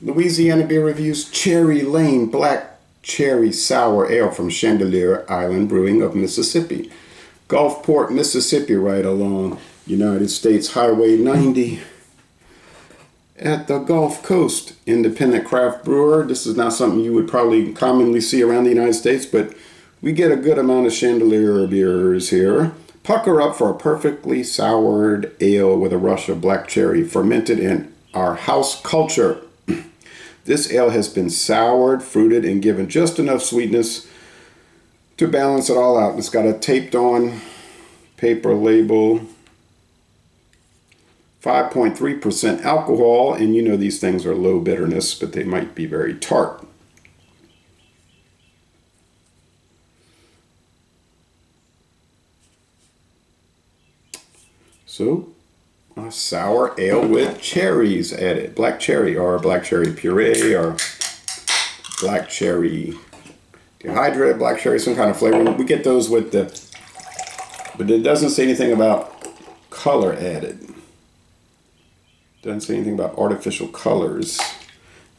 Louisiana Beer Reviews Cherry Lane Black Cherry Sour Ale from Chandeleur Island Brewing of Mississippi. Gulfport, Mississippi, right along United States Highway 90 at the Gulf Coast. Independent craft brewer. This is not something you would probably commonly see around the United States, but we get a good amount of Chandeleur beers here. Pucker up for a perfectly soured ale with a rush of black cherry, fermented in our house culture. This ale has been soured, fruited, and given just enough sweetness to balance it all out. It's got a taped on paper label. 5.3% alcohol, and you know these things are low bitterness, but they might be very tart. So, a sour ale with cherries added. Black cherry or black cherry puree or black cherry dehydrated, black cherry, some kind of flavor. We get those with the, but it doesn't say anything about color added. Doesn't say anything about artificial colors.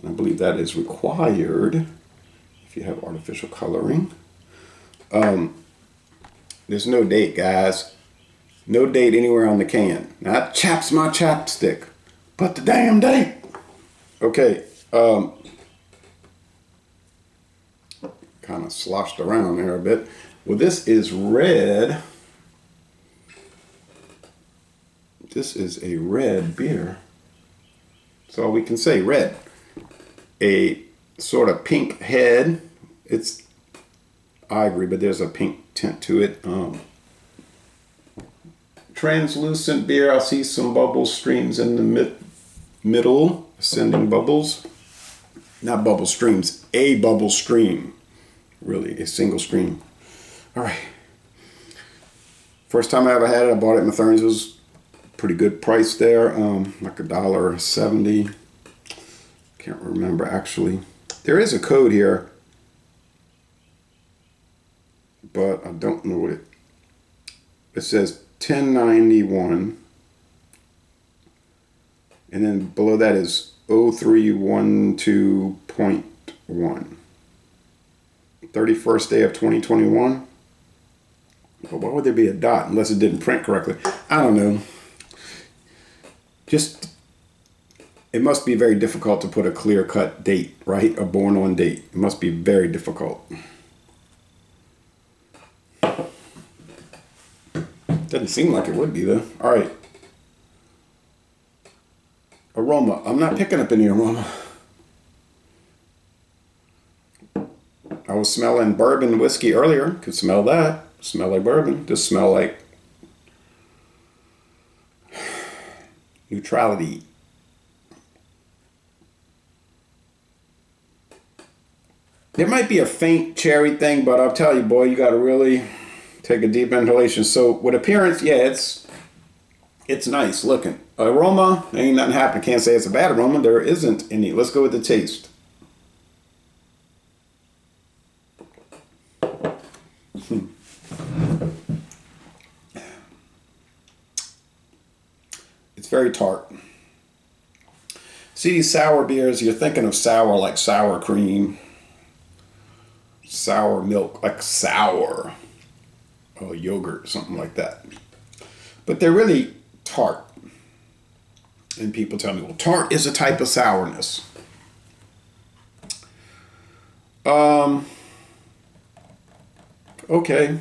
And I believe that is required if you have artificial coloring. There's no date, guys. No date anywhere on the can. Not chaps my chapstick, but the damn date. Okay. Kind of sloshed around there a bit. Well, this is red. This is a red beer. That's all we can say, red. A sort of pink head. It's ivory, but there's a pink tint to it. Translucent beer. I see some bubble streams in the middle, ascending bubbles. Not bubble streams, a bubble stream. Really, a single stream. All right. First time I ever had it, I bought it in Mathern's. It was pretty good price there, like $1.70. Can't remember actually. There is a code here, but I don't know what it says. 1091, and then below that is 0312.1. 31st day of 2021. But why would there be a dot unless it didn't print correctly? I don't know. Just, it must be very difficult to put a clear-cut date, right? A born-on date. It must be very difficult. Doesn't seem like it would be, though. All right. Aroma. I'm not picking up any aroma. I was smelling bourbon whiskey earlier. Could smell that. Smell like bourbon. Just smell like neutrality. There might be a faint cherry thing, but I'll tell you, boy, you got to really take a deep inhalation. So with appearance, yeah, it's nice looking. Aroma, ain't nothing happening. Can't say it's a bad aroma. There isn't any. Let's go with the taste. It's very tart. See, these sour beers, you're thinking of sour like sour cream, sour milk, like sour. Yogurt, something like that. But they're really tart. And people tell me, well, tart is a type of sourness. Okay.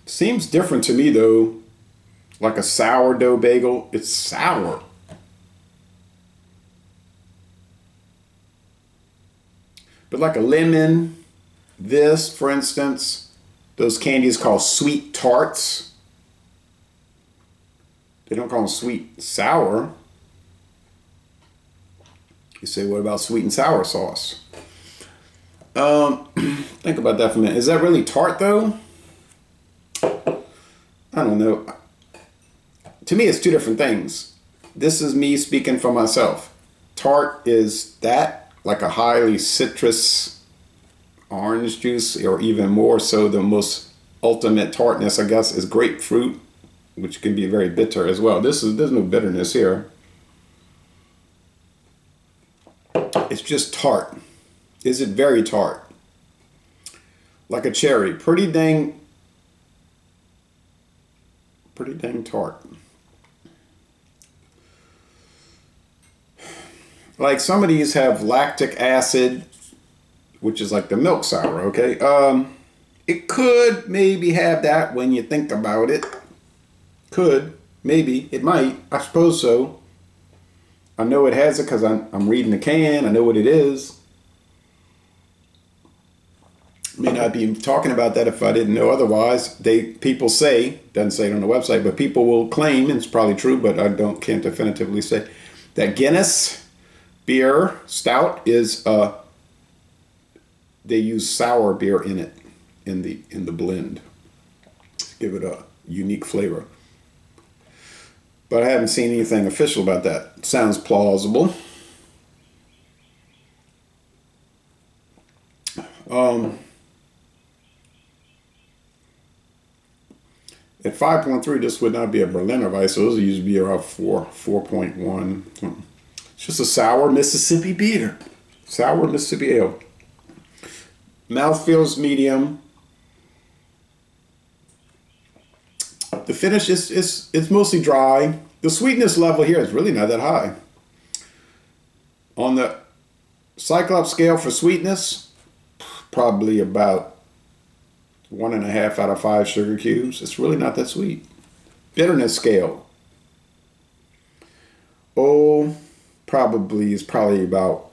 Seems different to me, though. Like a sourdough bagel, it's sour. But like a lemon, this, for instance, those candies called sweet tarts. They don't call them sweet sour. You say, what about sweet and sour sauce? Think about that for a minute. Is that really tart though? I don't know. To me, it's two different things. This is me speaking for myself. Tart is that, like a highly citrus orange juice, or even more so, the most ultimate tartness, I guess, is grapefruit, which can be very bitter as well. There's no bitterness here. It's just tart. Is it very tart? Like a cherry. Pretty dang tart. Like some of these have lactic acid, which is like the milk sour, okay? It could maybe have that when you think about it. Could, maybe, it might, I suppose so. I know it has it because I'm reading the can, I know what it is. May not be talking about that if I didn't know otherwise. People say, doesn't say it on the website, but people will claim, and it's probably true, but I can't definitively say, that Guinness beer stout is they use sour beer in it in the blend to give it a unique flavor. But I haven't seen anything official about that. It sounds plausible. At 5.3, this would not be a Berliner Weiss. So those usually be around 4.1. It's just a sour Mississippi beer. Sour Mississippi ale. Mouth feels medium. The finish it's mostly dry. The sweetness level here is really not that high. On the Cyclops scale for sweetness, probably about 1.5 out of 5 sugar cubes. It's really not that sweet. Bitterness scale. Probably about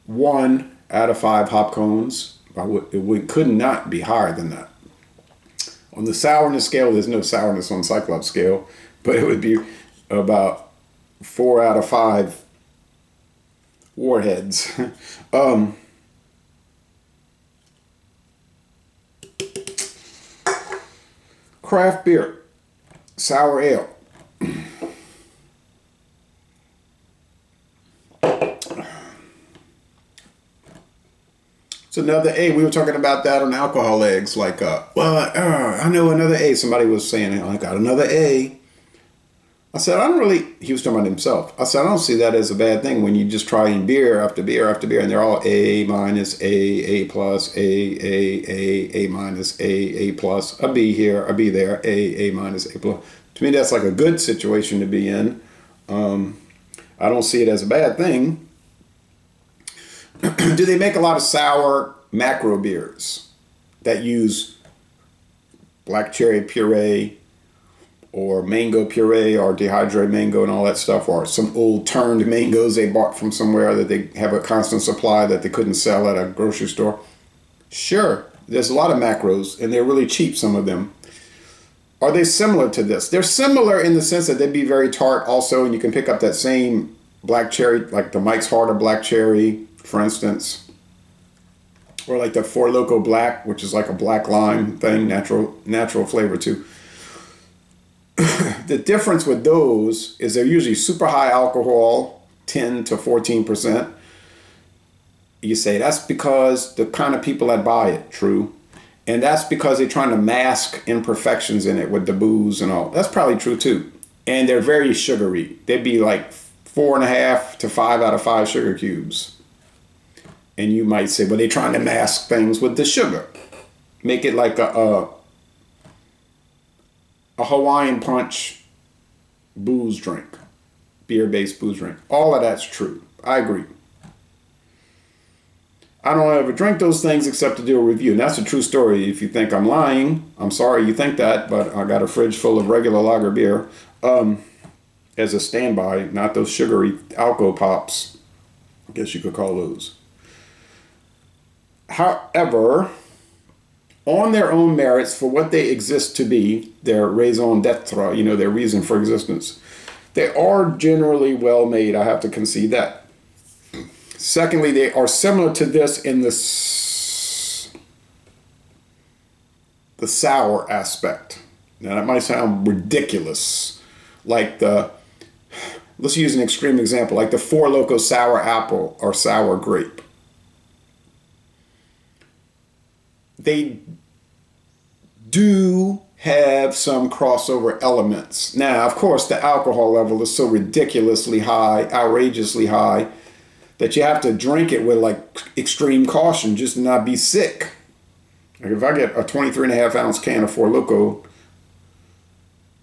1 out of 5 hop cones. It could not be higher than that. On the sourness scale, there's no sourness on Cyclops scale, but it would be about 4 out of 5 warheads. Craft beer, sour ale. It's another A. We were talking about that on alcohol eggs. Like, I know another A. Somebody was saying, I got another A. I said, he was talking about himself. I said, I don't see that as a bad thing when you just trying beer after beer after beer, and they're all A minus, A plus, A minus, A plus, a B here, a B there, A minus, A plus. To me, that's like a good situation to be in. I don't see it as a bad thing. Do they make a lot of sour macro beers that use black cherry puree or mango puree or dehydrated mango and all that stuff, or some old turned mangoes they bought from somewhere that they have a constant supply that they couldn't sell at a grocery store? Sure, there's a lot of macros and they're really cheap, some of them. Are they similar to this? They're similar in the sense that they'd be very tart also, and you can pick up that same black cherry, like the Mike's Harder black cherry, for instance, or like the Four Loko Black, which is like a black lime thing, natural flavor too. The difference with those is they're usually super high alcohol, 10 to 14%. You say that's because the kind of people that buy it, true. And that's because they're trying to mask imperfections in it with the booze and all. That's probably true too. And they're very sugary. They'd be like 4.5 to 5 out of 5 sugar cubes. And you might say, well, they're trying to mask things with the sugar. Make it like a Hawaiian punch booze drink, beer-based booze drink. All of that's true. I agree. I don't ever drink those things except to do a review. And that's a true story. If you think I'm lying, I'm sorry you think that, but I got a fridge full of regular lager beer as a standby, not those sugary alco pops. I guess you could call those. However, on their own merits, for what they exist to be, their raison d'etre, their reason for existence, they are generally well made. I have to concede that. Secondly, they are similar to this in the sour aspect. Now, that might sound ridiculous. Like let's use an extreme example, like the Four Loko sour apple or sour grape. They do have some crossover elements. Now, of course, the alcohol level is so ridiculously high, outrageously high, that you have to drink it with like extreme caution just to not be sick. Like if I get a 23.5 ounce can of Four Loko,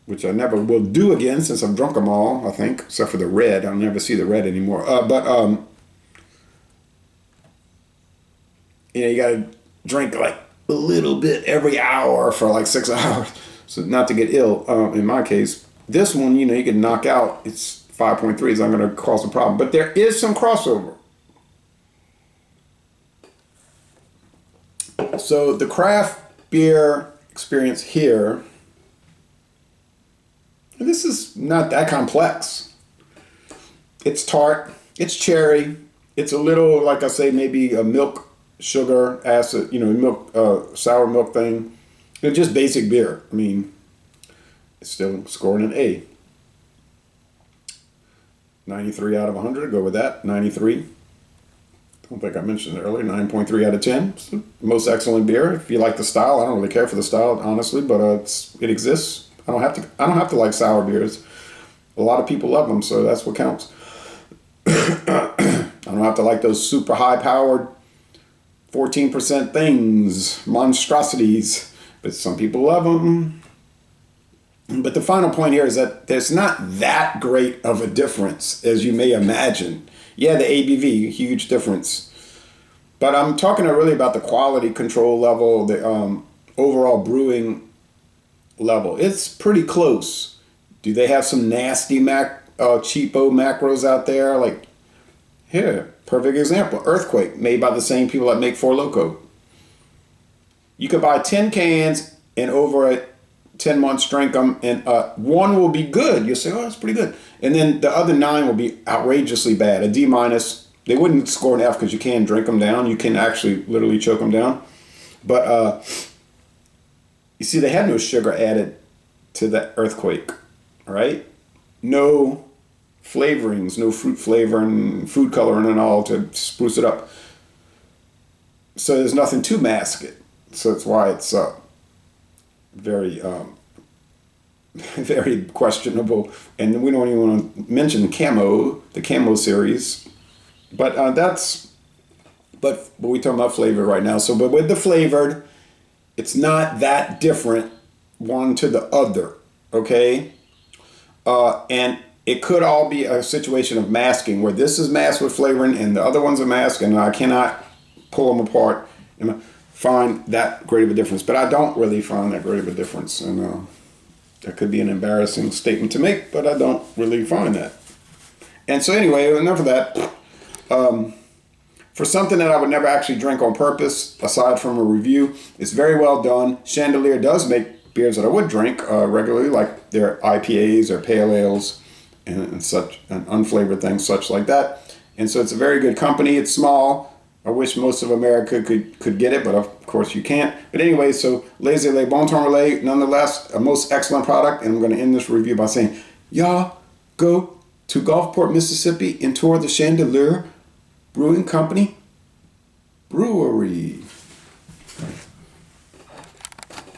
which I never will do again since I've drunk them all, I think, except for the red. I'll never see the red anymore. You got to drink like a little bit every hour for like 6 hours, so not to get ill. In my case, this one, you can knock out. It's 5.3, is not going to cause a problem, but there is some crossover. So the craft beer experience here, this is not that complex. It's tart, it's cherry, it's a little, like I say, maybe a milk, sugar, acid, milk, sour milk thing. It's just basic beer. I mean, it's still scoring an A. 93 out of 100, go with that, 93. I don't think I mentioned it earlier, 9.3 out of 10. It's the most excellent beer. If you like the style, I don't really care for the style, honestly, but it exists. I don't have to like sour beers. A lot of people love them, so that's what counts. I don't have to like those super high-powered 14% things, monstrosities, but some people love them. But the final point here is that there's not that great of a difference as you may imagine. Yeah, the ABV, huge difference. But I'm talking really about the quality control level, the overall brewing level. It's pretty close. Do they have some nasty cheapo macros out there? Like, here, perfect example, Earthquake, made by the same people that make Four Loko. You could buy 10 cans and over 10 months drink them, and one will be good. You'll say, oh, that's pretty good. And then the other 9 will be outrageously bad, a D-. They wouldn't score an F because you can drink them down. You can actually literally choke them down. But you see, they had no sugar added to the Earthquake, right? No flavorings, no fruit flavor and food coloring and all to spruce it up. So there's nothing to mask it. So that's why it's very, very questionable. And we don't even want to mention the Camo series. But but we're talking about flavor right now. So, but with the flavored, it's not that different one to the other, okay? And it could all be a situation of masking, where this is masked with flavoring and the other ones are masked, and I cannot pull them apart and find that great of a difference. But I don't really find that great of a difference, and that could be an embarrassing statement to make, but I don't really find that. And so anyway, enough of that. For something that I would never actually drink on purpose, aside from a review, it's very well done. Chandeleur does make beers that I would drink regularly, like their IPAs or pale ales and such, and unflavored things such like that. And so it's a very good company. It's small. I wish most of America could get it, but of course you can't. But anyway, so Laissez les bon temps relais, nonetheless, a most excellent product. And I'm going to end this review by saying, y'all go to Gulfport, Mississippi, and tour the Chandeleur Brewing Company Brewery.